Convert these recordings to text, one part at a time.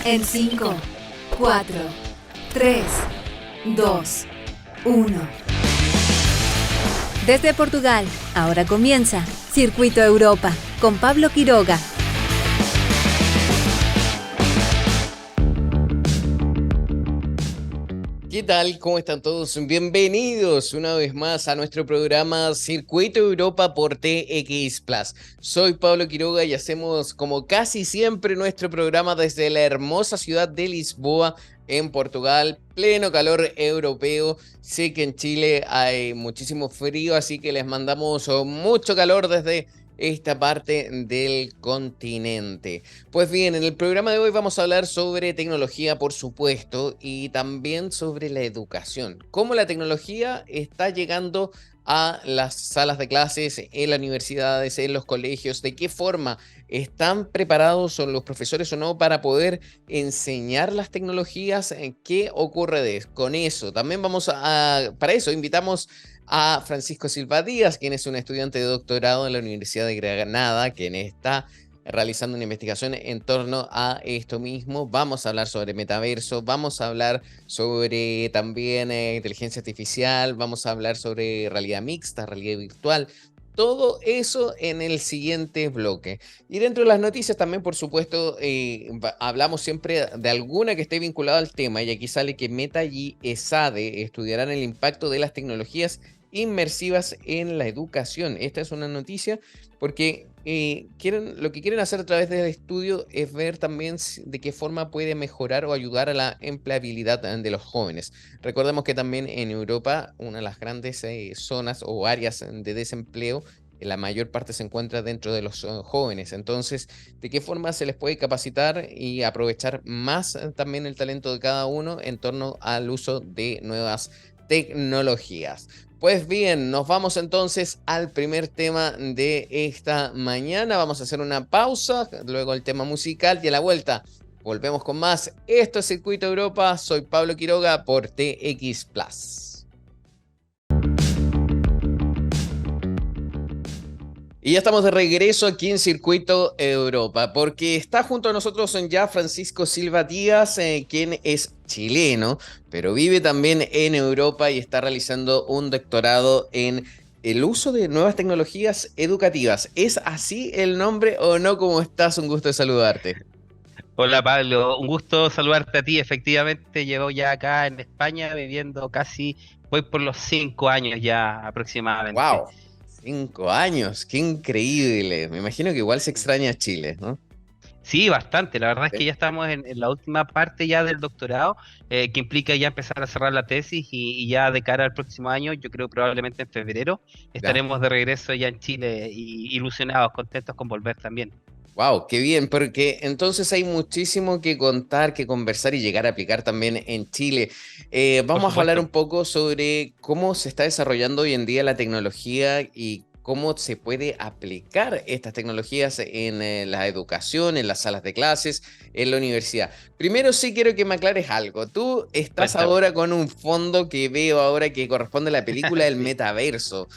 En 5, 4, 3, 2, 1. Desde Portugal, ahora comienza Circuito Europa con Pablo Quiroga. ¿Qué tal? ¿Cómo están todos? Bienvenidos una vez más a nuestro programa Circuito Europa por TX Plus. Soy Pablo Quiroga y hacemos como casi siempre nuestro programa desde la hermosa ciudad de Lisboa, en Portugal, pleno calor europeo. Sé que en Chile hay muchísimo frío, así que les mandamos mucho calor desde esta parte del continente. Pues bien, en el programa de hoy vamos a hablar sobre tecnología, por supuesto, y también sobre la educación. Cómo la tecnología está llegando a las salas de clases, en las universidades, en los colegios, de qué forma están preparados los profesores o no para poder enseñar las tecnologías, qué ocurre con eso. También para eso invitamos a Francisco Silva Díaz, quien es un estudiante de doctorado en la Universidad de Granada, quien está realizando una investigación en torno a esto mismo. Vamos a hablar sobre metaverso, vamos a hablar sobre también inteligencia artificial, vamos a hablar sobre realidad mixta, realidad virtual. Todo eso en el siguiente bloque. Y dentro de las noticias también, por supuesto, hablamos siempre de alguna que esté vinculada al tema. Y aquí sale que Meta y ESADE estudiarán el impacto de las tecnologías inmersivas en la educación. Esta es una noticia porque lo que quieren hacer a través del estudio es ver también de qué forma puede mejorar o ayudar a la empleabilidad de los jóvenes. Recordemos que también en Europa una de las grandes zonas o áreas de desempleo, la mayor parte se encuentra dentro de los jóvenes. Entonces, ¿de qué forma se les puede capacitar y aprovechar más también el talento de cada uno en torno al uso de nuevas tecnologías? Pues bien, nos vamos entonces al primer tema de esta mañana. Vamos a hacer una pausa, luego el tema musical y a la vuelta volvemos con más. Esto es Circuito Europa, soy Pablo Quiroga por TX Plus. Y ya estamos de regreso aquí en Circuito Europa, porque está junto a nosotros ya Francisco Silva Díaz, quien es chileno, pero vive también en Europa y está realizando un doctorado en el uso de nuevas tecnologías educativas. ¿Es así el nombre o no? ¿Cómo estás? Un gusto de saludarte. Hola Pablo, un gusto saludarte a ti. Efectivamente, llevo ya acá en España viviendo voy por los 5 años ya aproximadamente. ¡Wow! 5 años, qué increíble. Me imagino que igual se extraña Chile, ¿no? Sí, bastante. La verdad es Sí. que ya estamos en la última parte ya del doctorado, que implica ya empezar a cerrar la tesis y ya de cara al próximo año, yo creo probablemente en febrero, Ya. estaremos de regreso ya en Chile y ilusionados, contentos con volver también. Wow, qué bien, porque entonces hay muchísimo que contar, que conversar y llegar a aplicar también en Chile. Por Vamos a hablar un supuesto. poco sobre cómo se está desarrollando hoy en día la tecnología y cómo se puede aplicar estas tecnologías en la educación, en las salas de clases, en la universidad. Primero sí quiero que me aclares algo. Tú estás Cuéntame. ahora con un fondo que veo ahora que corresponde a la película del Sí. metaverso.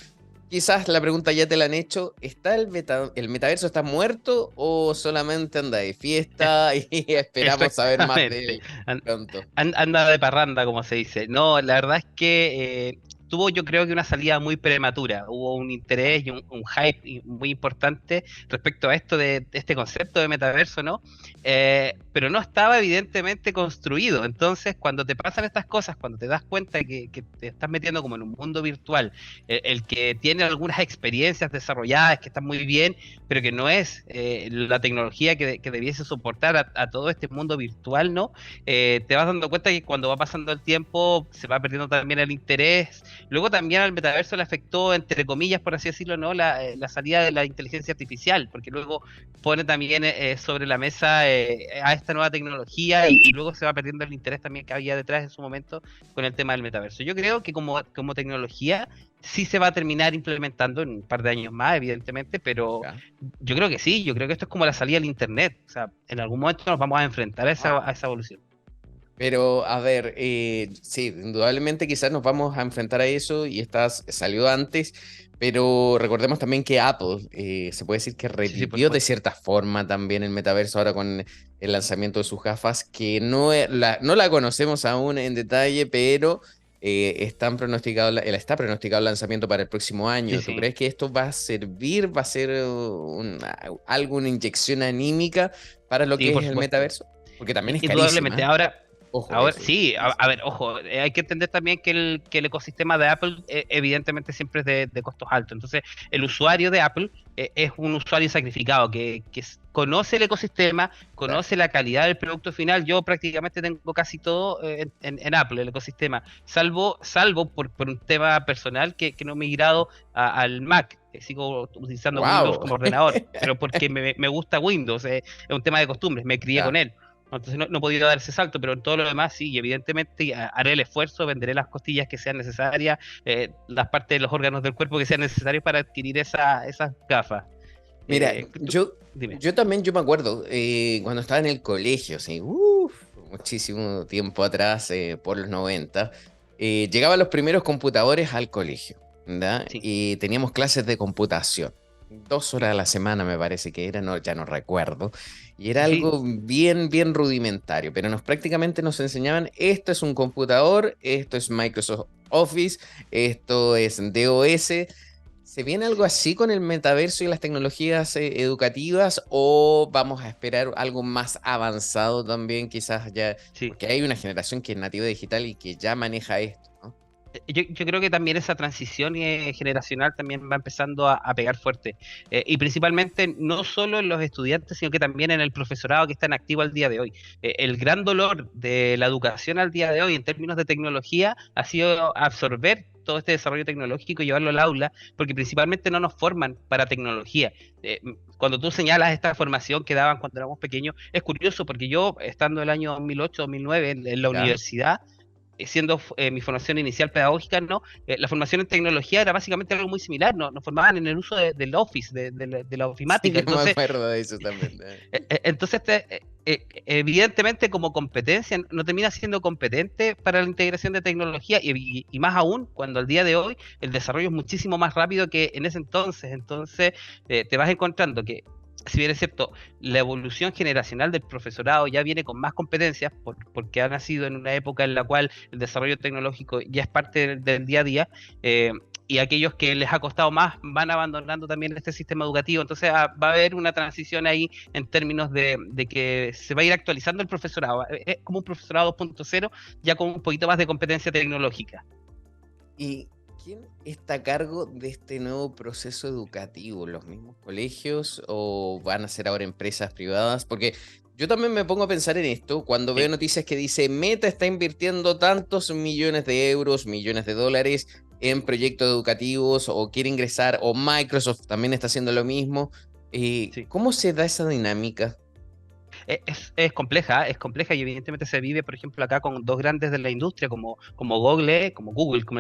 Quizás la pregunta ya te la han hecho. ¿Está el metaverso está muerto o solamente anda de fiesta y esperamos saber más de Exactamente. él pronto? Anda de parranda, como se dice. No, la verdad es que tuvo yo creo que una salida muy prematura. Hubo un interés y un hype muy importante respecto a esto de este concepto de metaverso, ¿no? Pero no estaba evidentemente construido. Entonces, cuando te pasan estas cosas, cuando te das cuenta que te estás metiendo como en un mundo virtual, el que tiene algunas experiencias desarrolladas que están muy bien, pero que no es la tecnología que debiese soportar a todo este mundo virtual, ¿no? Te vas dando cuenta que cuando va pasando el tiempo se va perdiendo también el interés. Luego también al metaverso le afectó, entre comillas, por así decirlo, ¿no? La salida de la inteligencia artificial, porque luego pone también sobre la mesa a esta nueva tecnología y luego se va perdiendo el interés también que había detrás en su momento con el tema del metaverso. Yo creo que como tecnología sí se va a terminar implementando en un par de años más, evidentemente, pero ¿Ya? yo creo que sí, yo creo que esto es como la salida del internet, o sea, en algún momento nos vamos a enfrentar a esa evolución. Pero, a ver, sí, indudablemente quizás nos vamos a enfrentar a eso y esta salió antes, pero recordemos también que Apple se puede decir que Sí, sí, por revivió de supuesto. cierta forma también el metaverso ahora con el lanzamiento de sus gafas, que no la conocemos aún en detalle, pero está pronosticado el lanzamiento para el próximo Sí, año. ¿Tú sí. crees que esto va a servir, va a ser alguna inyección anímica para lo Sí, que por es el supuesto. metaverso? Porque también es Indudablemente. carísima. Ahora, Ojo, ahora eso. sí, Carísimo. a ver, ojo, hay que entender también que el ecosistema de Apple evidentemente siempre es de costos altos. Entonces, el usuario de Apple es un usuario sacrificado conoce el ecosistema, Claro. conoce la calidad del producto final. Yo prácticamente tengo casi todo en Apple, el ecosistema, salvo por un tema personal que no he migrado al Mac. Sigo utilizando Windows ¡Wow! como ordenador, pero porque me gusta Windows, es un tema de costumbres, me crié con Ya. él. Entonces no he podido dar ese salto, pero en todo lo demás sí, y evidentemente haré el esfuerzo, venderé las costillas que sean necesarias, las partes de los órganos del cuerpo que sean necesarios para adquirir esas gafas. Mira, Tú- dime. yo también, yo me acuerdo, cuando estaba en el colegio, sí, muchísimo tiempo atrás, por los 90, llegaban los primeros computadores al colegio, ¿verdad? Sí, Y teníamos clases de computación. 2 horas a la semana me parece que era, no, ya no recuerdo. Y era sí, algo bien, bien rudimentario, pero prácticamente nos enseñaban, esto es un computador, esto es Microsoft Office, esto es DOS. ¿Se viene algo así con el metaverso y las tecnologías educativas o vamos a esperar algo más avanzado también, quizás ya, sí. porque hay una generación que es nativa digital y que ya maneja esto, ¿no? Yo creo que también esa transición generacional también va empezando a pegar fuerte. Y principalmente no solo en los estudiantes, sino que también en el profesorado que está en activo al día de hoy. El gran dolor de la educación al día de hoy en términos de tecnología ha sido absorber todo este desarrollo tecnológico y llevarlo al aula, porque principalmente no nos forman para tecnología. Cuando tú señalas esta formación que daban cuando éramos pequeños, es curioso porque yo, estando el año 2008, 2009 en la ¿Ya? universidad, siendo mi formación inicial pedagógica, ¿no? La formación en tecnología era básicamente algo muy similar, ¿no? Nos formaban en el uso del Office, de la Sí, ofimática. yo me Entonces, acuerdo de eso también. entonces evidentemente como competencia no termina siendo competente para la integración de tecnología y más aún cuando al día de hoy el desarrollo es muchísimo más rápido que en ese entonces. Entonces, te vas encontrando que, si bien es cierto, la evolución generacional del profesorado ya viene con más competencias porque ha nacido en una época en la cual el desarrollo tecnológico ya es parte del día a día. Y aquellos que les ha costado más van abandonando también este sistema educativo. Entonces va a haber una transición ahí en términos de que se va a ir actualizando el profesorado. Es como un profesorado 2.0, ya con un poquito más de competencia tecnológica. ¿Y quién está a cargo de este nuevo proceso educativo? ¿Los mismos colegios o van a ser ahora empresas privadas? Porque yo también me pongo a pensar en esto cuando veo Sí. noticias que dice Meta está invirtiendo tantos millones de euros, millones de dólares en proyectos educativos o quiere ingresar, o Microsoft también está haciendo lo mismo. Sí. ¿Cómo se da esa dinámica? Es compleja y evidentemente se vive, por ejemplo, acá con dos grandes de la industria como Google, como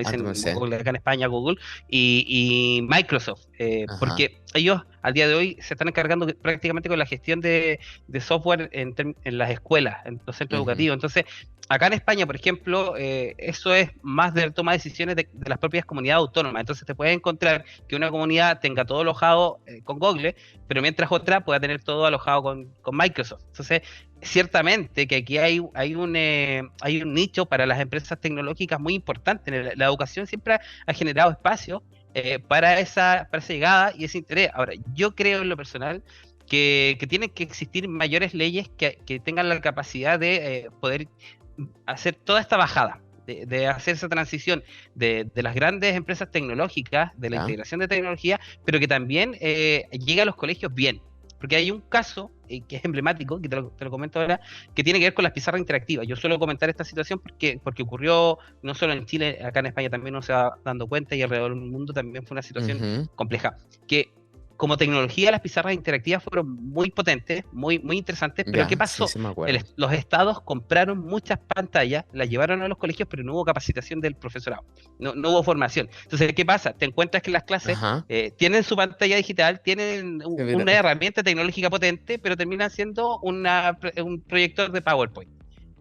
Ah, dicen sé. Google acá en España, Google, y Microsoft, Ajá. porque ellos al día de hoy se están encargando prácticamente con la gestión de software en las escuelas, en los centros Ujú. educativos. Entonces, acá en España, por ejemplo, eso es más de toma de decisiones de las propias comunidades autónomas. Entonces, te puedes encontrar que una comunidad tenga todo alojado con Google, pero mientras otra pueda tener todo alojado con Microsoft. Entonces, ciertamente que aquí hay un nicho para las empresas tecnológicas muy importante. La educación siempre ha generado espacio para esa llegada y ese interés. Ahora, yo creo en lo personal que tienen que existir mayores leyes que tengan la capacidad de poder hacer toda esta bajada. De hacer esa transición de las grandes empresas tecnológicas, de la ¿Ya? integración de tecnología, pero que también llegue a los colegios bien. Porque hay un caso que es emblemático, que te lo comento ahora, que tiene que ver con las pizarras interactivas. Yo suelo comentar esta situación porque ocurrió no solo en Chile, acá en España también uno se va dando cuenta y alrededor del mundo también fue una situación Ujú. compleja. Que como tecnología las pizarras interactivas fueron muy potentes, muy, muy interesantes, pero ¿qué Ya, sí, pasó? sí me acuerdo. Los estados compraron muchas pantallas, las llevaron a los colegios, pero no hubo capacitación del profesorado, no hubo formación. Entonces, ¿qué pasa? Te encuentras que las clases Ajá. tienen su pantalla digital, tienen Mira. una herramienta tecnológica potente, pero terminan siendo un proyector de PowerPoint.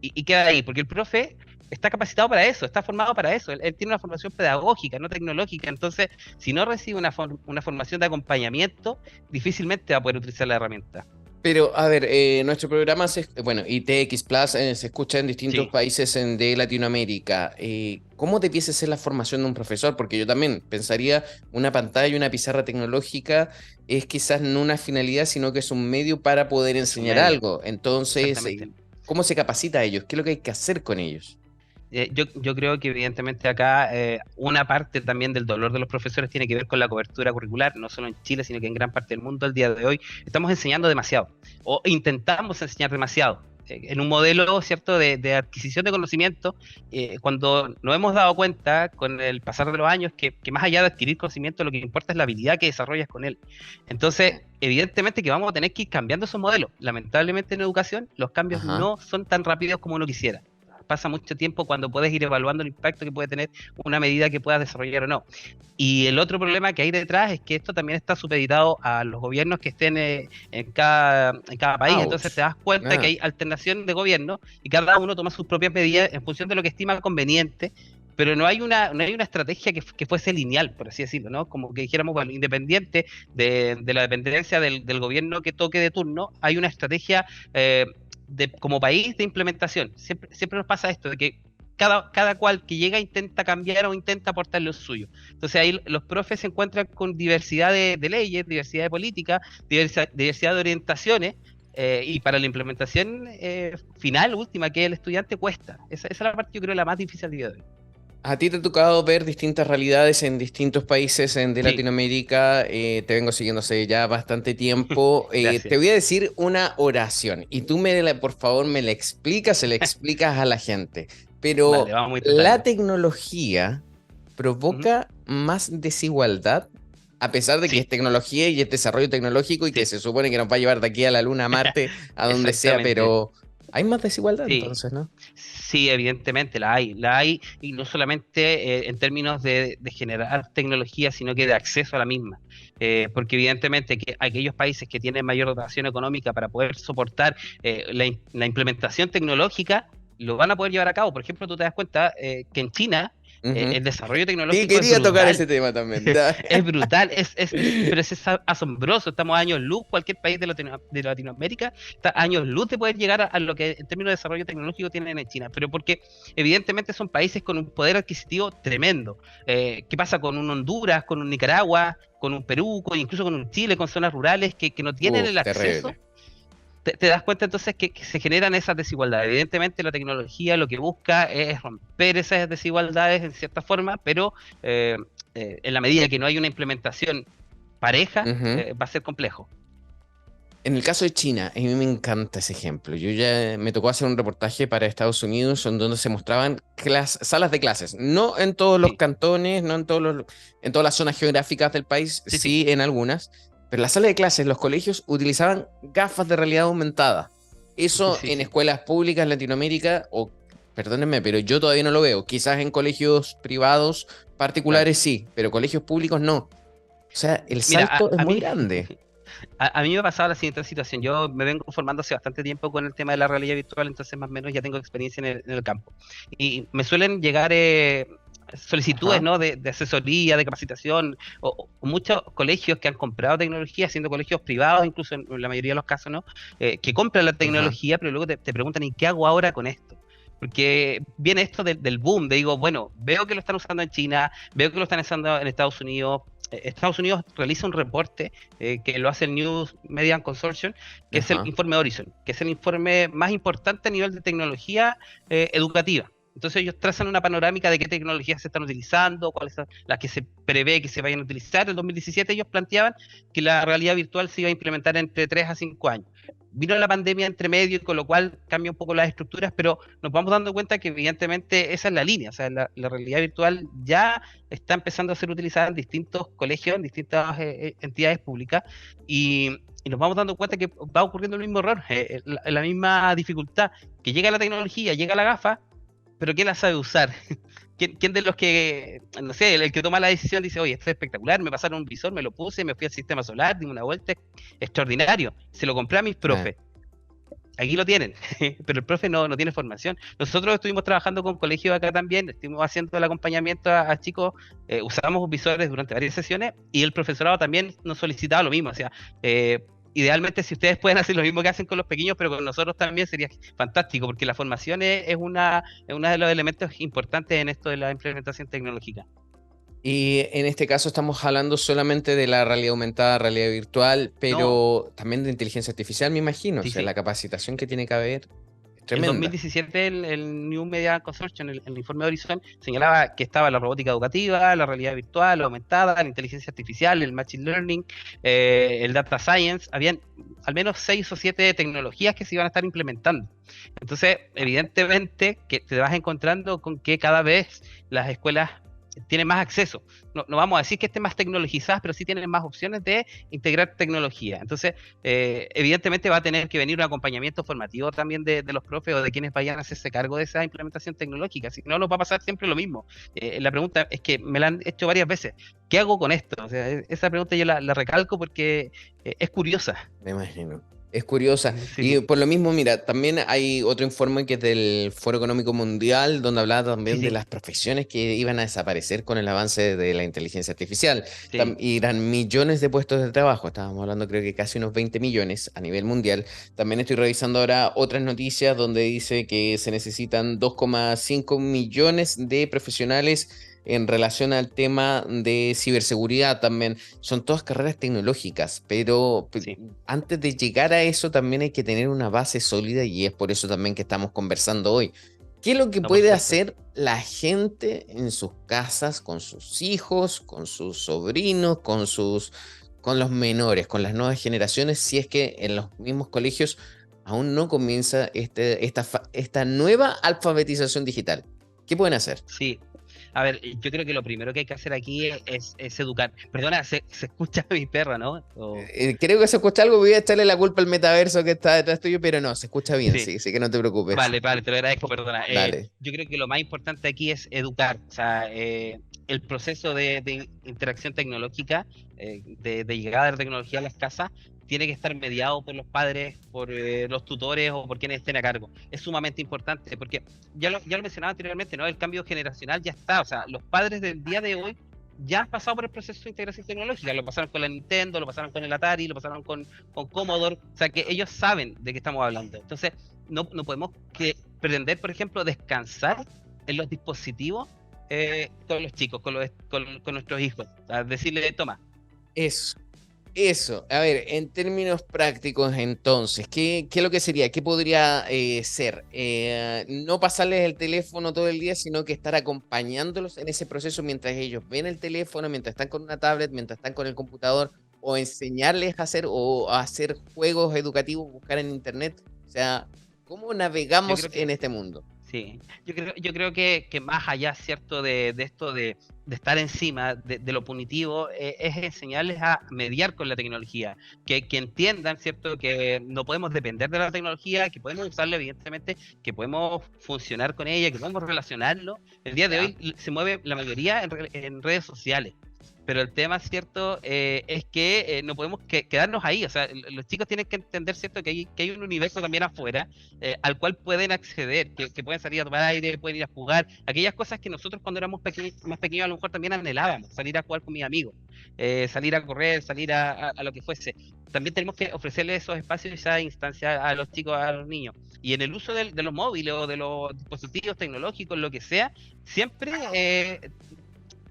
y queda ahí, porque el profe está capacitado para eso, está formado para eso, él tiene una formación pedagógica, no tecnológica, entonces si no recibe una formación de acompañamiento, difícilmente va a poder utilizar la herramienta. Pero, a ver, nuestro programa, bueno, ITX Plus se escucha en distintos Sí, países de Latinoamérica. ¿Cómo debiese ser la formación de un profesor? Porque yo también pensaría una pantalla, una pizarra tecnológica es quizás no una finalidad, sino que es un medio para poder es un enseñar medio, algo. Entonces, exactamente. ¿cómo se capacita a ellos? ¿Qué es lo que hay que hacer con ellos? Yo creo que evidentemente acá una parte también del dolor de los profesores tiene que ver con la cobertura curricular, no solo en Chile, sino que en gran parte del mundo al día de hoy estamos enseñando demasiado o intentamos enseñar demasiado. En un modelo, ¿cierto?, de adquisición de conocimiento, cuando nos hemos dado cuenta con el pasar de los años que más allá de adquirir conocimiento, lo que importa es la habilidad que desarrollas con él. Entonces, evidentemente que vamos a tener que ir cambiando esos modelos. Lamentablemente en educación los cambios Ajá. no son tan rápidos como uno quisiera. Pasa mucho tiempo cuando puedes ir evaluando el impacto que puede tener una medida que puedas desarrollar o no. Y el otro problema que hay detrás es que esto también está supeditado a los gobiernos que estén en cada país. Entonces te Ouch. das cuenta que Ah, hay alternación de gobierno y cada uno toma sus propias medidas en función de lo que estima conveniente, pero no hay una estrategia que fuese lineal, por así decirlo, ¿no? Como que dijéramos, bueno, independiente de la dependencia del gobierno que toque de turno, hay una estrategia como país de implementación. Siempre nos pasa esto, de que cada cual que llega intenta cambiar o intenta aportar lo suyo. Entonces ahí los profes se encuentran con diversidad de leyes, diversidad de políticas, diversidad de orientaciones, y para la implementación final, última, que es el estudiante, cuesta. Esa es la parte, yo creo, la más difícil al día de hoy. a ti te ha tocado ver distintas realidades en distintos países de Sí, Latinoamérica. Te vengo siguiendo hace ya bastante tiempo. Te gracias. voy a decir una oración y tú por favor, me la explicas, se la explicas a la gente. Dale, Pero vamos a la intentarlo. tecnología Ujú. provoca más desigualdad, a pesar de que es Sí, tecnología y es desarrollo tecnológico y que sí, se supone que nos va a llevar de aquí a la Luna, a Marte, a donde sea, exactamente. pero hay más desigualdad Sí, entonces, ¿no? sí, evidentemente la hay, y no solamente en términos de generar tecnología, sino que de acceso a la misma. Porque evidentemente que aquellos países que tienen mayor dotación económica para poder soportar la implementación tecnológica, lo van a poder llevar a cabo. Por ejemplo, tú te das cuenta que en China Ujú. el desarrollo Sí, tecnológico es quería tocar ese brutal. tema también. Es brutal, pero es asombroso. Estamos a años luz, cualquier país de Latinoamérica está a años luz de poder llegar a lo que en términos de desarrollo tecnológico tienen en China, pero porque evidentemente son países con un poder adquisitivo tremendo. ¿Qué pasa con un Honduras, con un Nicaragua, con un Perú, incluso con un Chile, con zonas rurales que no tienen Uf, el acceso? terrible. Te das cuenta entonces que se generan esas desigualdades. Evidentemente la tecnología lo que busca es romper esas desigualdades en cierta forma, pero eh, en la medida que no hay una implementación pareja, Ujú. va a ser complejo. En el caso de China, a mí me encanta ese ejemplo. Yo ya me tocó hacer un reportaje para Estados Unidos en donde se mostraban salas de clases, no en todos los Sí, cantones, no en todas las zonas geográficas del país, sí, sí, sí en algunas, pero las salas de clases, los colegios utilizaban gafas de realidad aumentada. Eso sí, en sí. escuelas públicas en Latinoamérica, o perdónenme, pero yo todavía no lo veo. Quizás en colegios privados Claro. particulares sí, pero colegios públicos no. O sea, el Mira, salto es muy grande. a mí me ha pasado la siguiente situación. Yo me vengo formando hace bastante tiempo con el tema de la realidad virtual, entonces más o menos ya tengo experiencia en el campo. Y me suelen llegar solicitudes, Ajá, ¿no? de asesoría, de capacitación, o muchos colegios que han comprado tecnología, siendo colegios privados, incluso en la mayoría de los casos, ¿no? Que compran la ajá. tecnología, pero luego te preguntan, ¿y qué hago ahora con esto? Porque viene esto del boom, de digo, bueno, veo que lo están usando en China, veo que lo están usando en Estados Unidos. Estados Unidos realiza un reporte que lo hace el News Media Consortium, que es el Ajá. informe Horizon, que es el informe más importante a nivel de tecnología educativa. Entonces ellos trazan una panorámica de qué tecnologías se están utilizando, cuáles son las que se prevé que se vayan a utilizar. En 2017 ellos planteaban que la realidad virtual se iba a implementar entre 3 a 5 años. Vino la pandemia entre medio, con lo cual cambia un poco las estructuras, pero nos vamos dando cuenta que evidentemente esa es la línea. O sea, la realidad virtual ya está empezando a ser utilizada en distintos colegios, en distintas entidades públicas, y nos vamos dando cuenta que va ocurriendo el mismo error, la misma dificultad, que llega la tecnología, llega la gafa, pero ¿quién la sabe usar? ¿Quién de los que, no sé, el que toma la decisión dice, oye, esto es espectacular, me pasaron un visor, me lo puse, me fui al sistema solar, di una vuelta, extraordinario, se lo compré a mis Ah. profes. aquí lo tienen, pero el profe no tiene formación. Nosotros estuvimos trabajando con colegios acá también, estuvimos haciendo el acompañamiento a chicos, usamos visores durante varias sesiones y el profesorado también nos solicitaba lo mismo, o sea, idealmente si ustedes pueden hacer lo mismo que hacen con los pequeños, pero con nosotros también sería fantástico, porque la formación es uno de los elementos importantes en esto de la implementación tecnológica. Y en este caso estamos hablando solamente de la realidad aumentada, realidad virtual, No, pero también de inteligencia artificial, me imagino. O sí, sea, la sí. capacitación que tiene que haber es El tremenda. 2017 el New Media Consortium, el informe de Horizon, señalaba que estaba la robótica educativa, la realidad virtual, aumentada, la inteligencia artificial, el machine learning, el data science. Habían al menos 6 o 7 tecnologías que se iban a estar implementando. Entonces, evidentemente, que te vas encontrando con que cada vez las escuelas tienen más acceso. No vamos a decir que estén más tecnologizadas, pero sí tienen más opciones de integrar tecnología. Entonces, evidentemente va a tener que venir un acompañamiento formativo también de los profes o de quienes vayan a hacerse cargo de esa implementación tecnológica. Si no, nos va a pasar siempre lo mismo. La pregunta es que me la han hecho varias veces. ¿Qué hago con esto? O sea, esa pregunta yo la recalco porque es curiosa. Me imagino. Es curiosa. Y Sí, por lo mismo, mira, también hay otro informe que es del Foro Económico Mundial, donde hablaba sí, también de sí, las profesiones que iban a desaparecer con el avance de la inteligencia artificial. sí. Y eran millones de puestos de trabajo. Estábamos hablando, creo que casi unos 20 millones a nivel mundial. También estoy revisando ahora otras noticias donde dice que se necesitan 2,5 millones de profesionales en relación al tema de ciberseguridad también. Son todas carreras tecnológicas, pero Sí, antes de llegar a eso también hay que tener una base sólida y es por eso también que estamos conversando hoy. ¿Qué es lo que no, por puede supuesto. hacer la gente en sus casas, con sus hijos, con sus sobrinos, con los menores, con las nuevas generaciones, si es que en los mismos colegios aún no comienza esta nueva alfabetización digital? ¿Qué pueden hacer? Sí. A ver, yo creo que lo primero que hay que hacer aquí es educar. Perdona, se escucha mi perra, ¿no? Creo que se escucha algo, voy a echarle la culpa al metaverso que está detrás tuyo, pero no, se escucha bien, Sí, sí, sí que no te preocupes. vale, vale, te lo agradezco, perdona. Dale. Yo creo que lo más importante aquí es educar. O sea, el proceso de interacción tecnológica, de llegada de la tecnología a las casas, tiene que estar mediado por los padres, por los tutores o por quienes estén a cargo. Es sumamente importante porque ya lo mencionaba anteriormente, ¿no? El cambio generacional ya está. O sea, los padres del día de hoy ya han pasado por el proceso de integración tecnológica. Lo pasaron con la Nintendo, lo pasaron con el Atari, lo pasaron con Commodore. O sea, que ellos saben de qué estamos hablando. Entonces, no podemos pretender, por ejemplo, descansar en los dispositivos con los chicos, con nuestros hijos. O sea, decirle, toma, Eso, eso. A ver, en términos prácticos, entonces, ¿qué es lo que sería? ¿Qué podría ser? No pasarles el teléfono todo el día, sino que estar acompañándolos en ese proceso mientras ellos ven el teléfono, mientras están con una tablet, mientras están con el computador, o enseñarles a hacer o a hacer juegos educativos, buscar en internet. O sea, ¿cómo yo navegamos creo en que este mundo? sí, yo creo que más allá, ¿cierto?, de esto de estar encima de lo punitivo, es enseñarles a mediar con la tecnología, que entiendan, ¿cierto?, que no podemos depender de la tecnología, que podemos usarla, evidentemente, que podemos funcionar con ella, que podemos relacionarlo. El día de ¿Ya? hoy se mueve la mayoría en redes sociales. Pero el tema, ¿cierto? Es que no podemos quedarnos ahí. O sea, los chicos tienen que entender, ¿cierto? Que hay un universo también afuera al cual pueden acceder, que pueden salir a tomar aire, pueden ir a jugar. Aquellas cosas que nosotros cuando éramos más pequeños a lo mejor también anhelábamos. Salir a jugar con mis amigos, salir a correr, salir a lo que fuese. También tenemos que ofrecerle esos espacios y esa instancia a los chicos, a los niños. Y en el uso de los móviles o de los dispositivos tecnológicos, lo que sea, siempre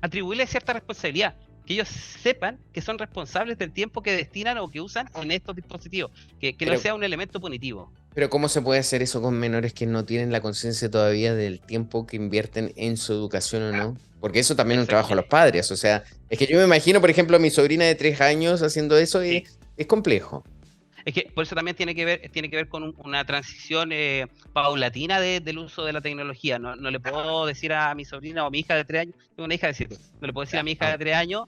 atribuirle cierta responsabilidad, que ellos sepan que son responsables del tiempo que destinan o que usan en estos dispositivos, que no Pero, sea un elemento punitivo. pero ¿cómo se puede hacer eso con menores que no tienen la conciencia todavía del tiempo que invierten en su educación o no? Porque eso también es un trabajo de los Exactamente. padres. O sea, es que yo me imagino, por ejemplo, a mi sobrina de 3 años haciendo eso y Sí. es complejo. Es que por eso también tiene que ver con una transición paulatina del uso de la tecnología. No le puedo decir a mi sobrina o a mi hija de 3 años, tengo una hija de 7, no le puedo decir a Ya, mi hija de vamos. 3 años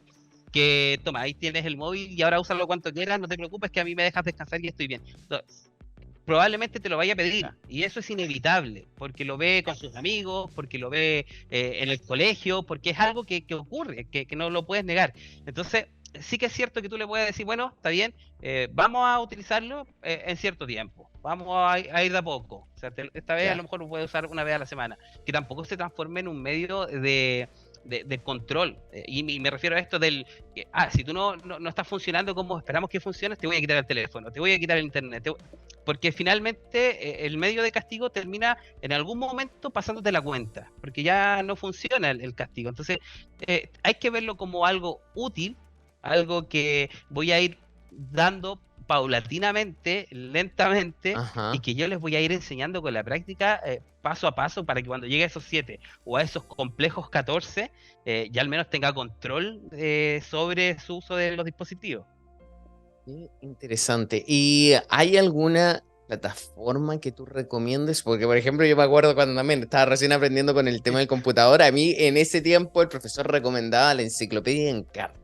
que toma, ahí tienes el móvil y ahora úsalo cuanto quieras, no te preocupes que a mí me dejas descansar y estoy bien. No, probablemente te lo vaya a pedir. Y eso es inevitable, porque lo ve con sus amigos, porque lo ve en el colegio, porque es algo que ocurre, que no lo puedes negar. Entonces, sí que es cierto que tú le puedes decir, bueno, está bien, vamos a utilizarlo en cierto tiempo. vamos a ir de a poco. O sea, esta vez a Ya. lo mejor lo puedes usar una vez a la semana. Que tampoco se transforme en un medio de control. Y me refiero a esto del, si tú no estás funcionando como esperamos que funciones, te voy a quitar el teléfono, te voy a quitar el internet. Porque finalmente el medio de castigo termina en algún momento pasándote la cuenta, porque ya no funciona el castigo. Entonces, hay que verlo como algo útil, algo que voy a ir dando paulatinamente, lentamente, y Ajá. que yo les voy a ir enseñando con la práctica, paso a paso, para que cuando llegue a esos 7 o a esos complejos 14, ya al menos tenga control sobre su uso de los dispositivos. Qué interesante. ¿Y hay alguna plataforma que tú recomiendes? Porque, por ejemplo, yo me acuerdo cuando también estaba recién aprendiendo con el tema del computador, a mí en ese tiempo el profesor recomendaba la enciclopedia Encarta.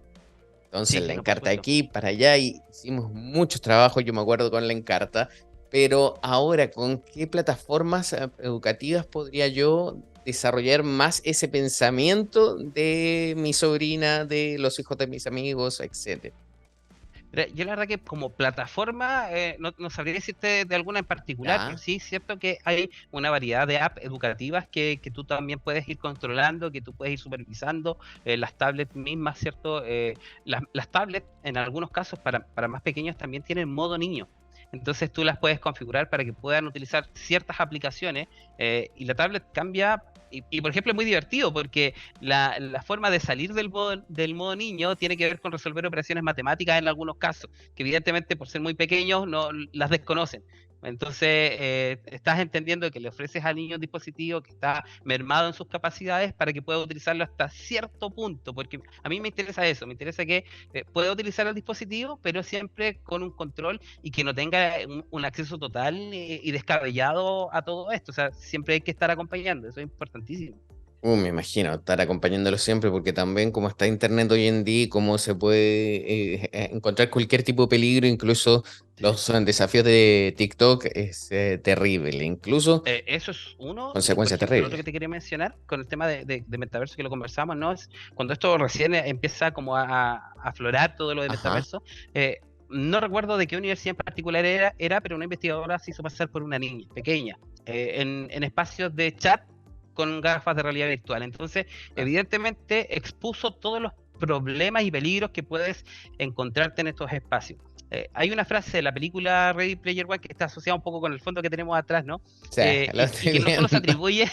Entonces, Sí, la no, por Encarta supuesto. aquí, para allá, y hicimos muchos trabajos, yo me acuerdo con la Encarta, pero ahora, ¿con qué plataformas educativas podría yo desarrollar más ese pensamiento de mi sobrina, de los hijos de mis amigos, etcétera? Mira, yo la verdad que como plataforma no sabría decirte de alguna en particular, pero Ya, sí es cierto que hay una variedad de apps educativas que tú también puedes ir controlando, que tú puedes ir supervisando, las tablets mismas, ¿cierto? Las tablets en algunos casos para más pequeños también tienen modo niño. Entonces tú las puedes configurar para que puedan utilizar ciertas aplicaciones, y la tablet cambia. Y, por ejemplo, es muy divertido porque la forma de salir del modo niño tiene que ver con resolver operaciones matemáticas en algunos casos, que evidentemente por ser muy pequeños no las desconocen. Entonces, estás entendiendo que le ofreces al niño un dispositivo que está mermado en sus capacidades para que pueda utilizarlo hasta cierto punto, porque a mí me interesa eso, me interesa que pueda utilizar el dispositivo, pero siempre con un control y que no tenga un acceso total y descabellado a todo esto. O sea, siempre hay que estar acompañando, eso es importantísimo. me imagino estar acompañándolo siempre, porque también como está Internet hoy en día, y cómo se puede encontrar cualquier tipo de peligro, incluso Sí. los desafíos de TikTok, es terrible, incluso Eso es uno, y por consecuencias ejemplo, lo otro terribles. que te quería mencionar con el tema de metaverso que lo conversamos, ¿no? Es cuando esto recién empieza como a aflorar todo lo de Ajá, metaverso. No recuerdo de qué universidad en particular era, pero una investigadora se hizo pasar por una niña pequeña, en espacios de chat con gafas de realidad virtual. Entonces, claro. evidentemente, expuso todos los problemas y peligros que puedes encontrarte en estos espacios. Hay una frase de la película Ready Player One que está asociada un poco con el fondo que tenemos atrás, ¿no? O sea, lo Y estoy que no solo se viendo. atribuye,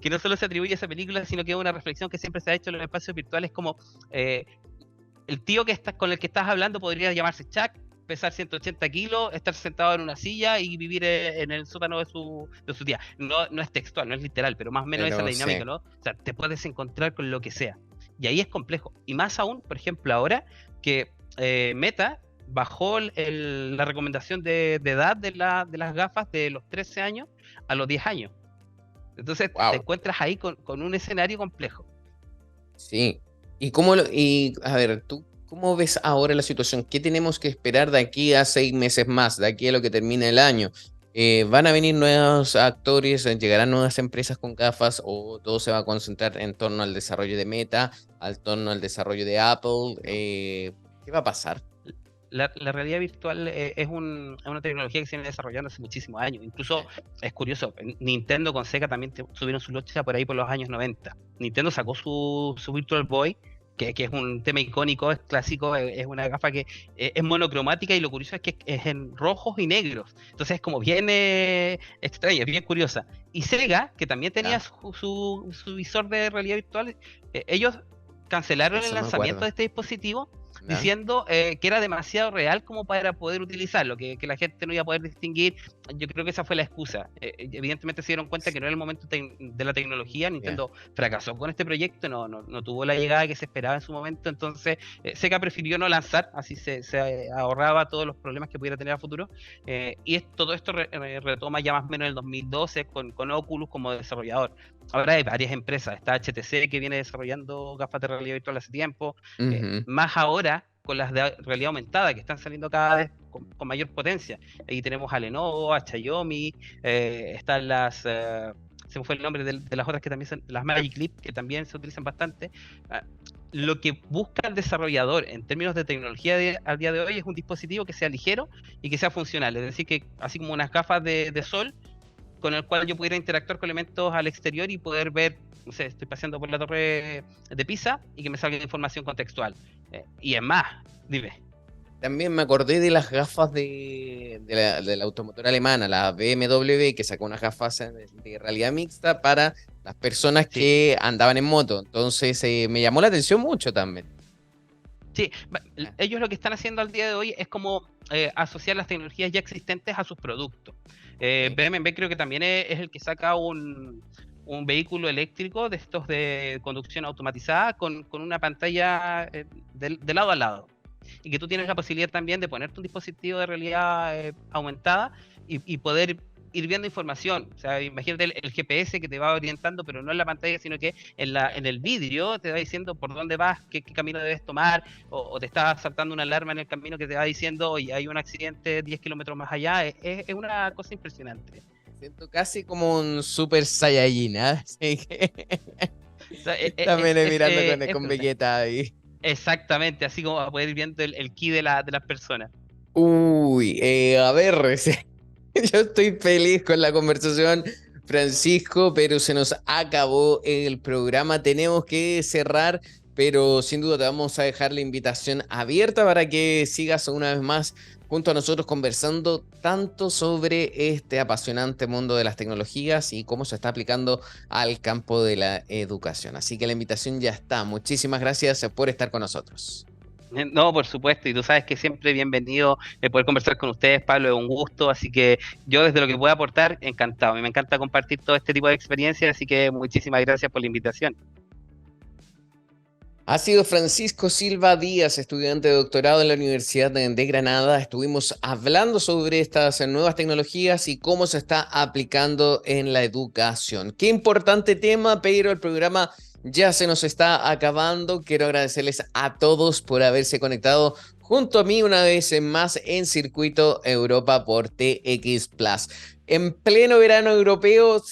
que no solo se atribuye a esa película, sino que es una reflexión que siempre se ha hecho en los espacios virtuales, como eh, el tío con el que estás hablando podría llamarse Chuck, pesar 180 kilos, estar sentado en una silla y vivir en el sótano de su tía. No es textual, no es literal, pero más o menos esa es Pero la dinámica, sí, ¿no? O sea, te puedes encontrar con lo que sea. Y ahí es complejo. Y más aún, por ejemplo, ahora que Meta bajó la recomendación de edad de las gafas de los 13 años a los 10 años. Entonces te wow, encuentras ahí con un escenario complejo. sí. Y a ver, ¿tú cómo ves ahora la situación? ¿Qué tenemos que esperar de aquí a 6 meses más, de aquí a lo que termine el año? ¿Van a venir nuevos actores? ¿Llegarán nuevas empresas con gafas? ¿O todo se va a concentrar en torno al desarrollo de Meta, al torno al desarrollo de Apple? ¿Qué va a pasar? La realidad virtual es una tecnología que se viene desarrollando hace muchísimos años. Incluso es curioso, Nintendo con Sega también tuvieron su lucha por ahí por los años 90. Nintendo sacó su Virtual Boy, que es un tema icónico, es clásico, es una gafa que es monocromática, y lo curioso es que es en rojos y negros. Entonces es como bien extraña, bien curiosa. Y Sega, que también tenía Ya, su visor de realidad virtual, ellos cancelaron el eso me lanzamiento acuerdo. de este dispositivo ¿Ya? diciendo que era demasiado real como para poder utilizarlo, que la gente no iba a poder distinguir. Yo creo que esa fue la excusa. Evidentemente se dieron cuenta que no era el momento de la tecnología. Ya. Nintendo fracasó con este proyecto, no tuvo la llegada que se esperaba en su momento. Entonces Sega prefirió no lanzar, así se ahorraba todos los problemas que pudiera tener a futuro. Y todo esto retoma ya más o menos en el 2012 con Oculus como desarrollador. Ahora hay varias empresas, está HTC que viene desarrollando gafas de realidad virtual hace tiempo, Ujú. más ahora con las de realidad aumentada que están saliendo cada vez con mayor potencia. Ahí tenemos a Lenovo, a Xiaomi, están se me fue el nombre de las otras que también son las Magic Leap, que también se utilizan bastante. Ah, lo que busca el desarrollador en términos de tecnología al día de hoy es un dispositivo que sea ligero y que sea funcional. Es decir, que así como unas gafas de sol con el cual yo pudiera interactuar con elementos al exterior y poder ver, no sé, estoy paseando por la torre de Pisa y que me salga información contextual. Y es más, dime. También me acordé de las gafas de la automotora alemana, la BMW, que sacó unas gafas de realidad mixta para las personas Sí, que andaban en moto. Entonces me llamó la atención mucho también. sí, Ah, ellos lo que están haciendo al día de hoy es como asociar las tecnologías ya existentes a sus productos. ok. BMW creo que también es el que saca un vehículo eléctrico de estos de conducción automatizada con una pantalla de lado a lado. Y que tú tienes la posibilidad también de ponerte un dispositivo de realidad aumentada y poder ir viendo información. O sea, imagínate el GPS que te va orientando, pero no en la pantalla, sino que en el vidrio te va diciendo por dónde vas, qué camino debes tomar, o te está saltando una alarma en el camino que te va diciendo, oye, hay un accidente 10 kilómetros más allá. Es una cosa impresionante. Siento casi como un super Saiyajin, ¿ah? Así que O sea, también mirando es con brutal. Vegeta ahí. Exactamente, así como a poder ir viendo el ki de las personas. Uy, a ver, yo estoy feliz con la conversación, Francisco, pero se nos acabó el programa. Tenemos que cerrar, pero sin duda te vamos a dejar la invitación abierta para que sigas una vez más junto a nosotros conversando tanto sobre este apasionante mundo de las tecnologías y cómo se está aplicando al campo de la educación. Así que la invitación ya está. Muchísimas gracias por estar con nosotros. No, por supuesto, y tú sabes que siempre bienvenido poder conversar con ustedes, Pablo, es un gusto, así que yo desde lo que pueda aportar, encantado. A mí me encanta compartir todo este tipo de experiencias, así que muchísimas gracias por la invitación. Ha sido Francisco Silva Díaz, estudiante de doctorado en la Universidad de Granada. Estuvimos hablando sobre estas nuevas tecnologías y cómo se está aplicando en la educación. Qué importante tema, pero el programa ya se nos está acabando. Quiero agradecerles a todos por haberse conectado junto a mí una vez más en Circuito Europa por TX Plus. En pleno verano europeo,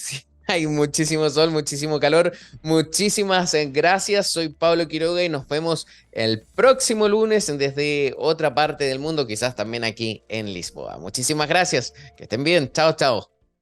hay muchísimo sol, muchísimo calor. Muchísimas gracias. Soy Pablo Quiroga y nos vemos el próximo lunes desde otra parte del mundo, quizás también aquí en Lisboa. Muchísimas gracias. Que estén bien. Chao, chao.